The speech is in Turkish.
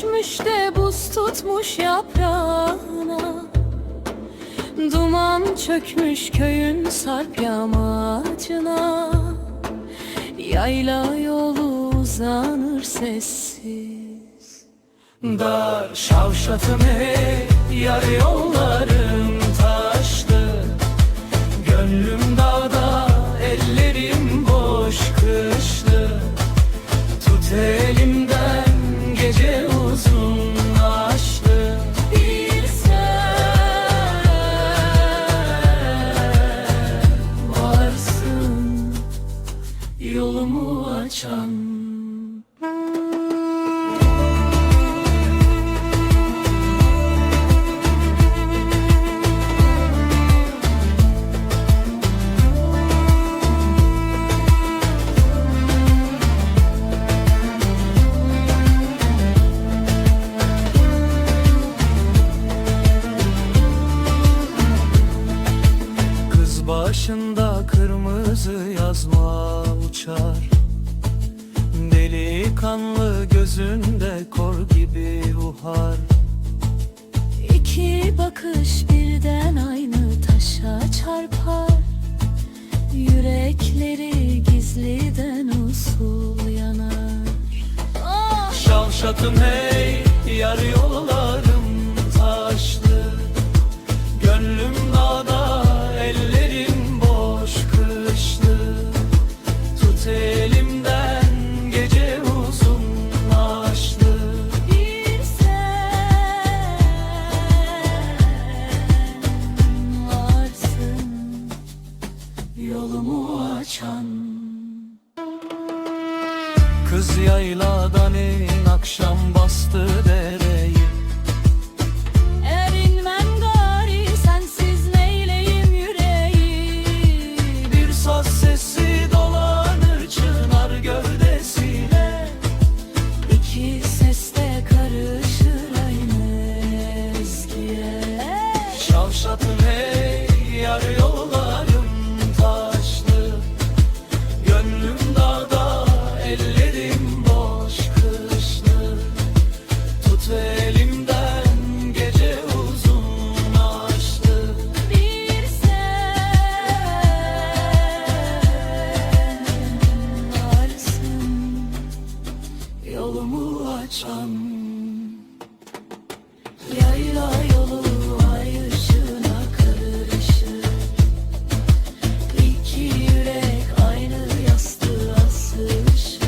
düşmüş de buz tutmuş yaprağına. Duman çökmüş köyün sarp yamacına. Yayla yolu uzanır sessiz. Dar Şavşat'ım hey, yar yollarım taşlı. Gönlüm dağda, ellerim boş kışlı. Tut elimden gece uzun açlı. Bir sen varsın yolumu açan. Başında kırmızı yazma uçar. Delikanlı gözünde kor gibi uhar. İki bakış birden aynı taşa çarpar. Yürekleri gizliden usul yanar. Şavşat'ım hey, yar yollarım taşlı. Gönlüm dağda, ellerim boş kışlı. Tut elimden gece uzun açlı. Bir sen varsın yolumu açan. Kız yayladan in, akşam bastı dereyi. Eğer inmem gari sensiz neyleyim yüreği. Bir saz sesi dolanır çınar gövdesine. İki ses de karışır aynı ezgiye. Şavşat'ım hey, yar yollarım taşlı. Gönlüm dağda, ellerim boş kışlı. Tut elimden gece uzun açlı. Bir sen varsın yolumu açan. Yayla yolu ay ışığına karışır. İki yürek aynı yastığa sığışır.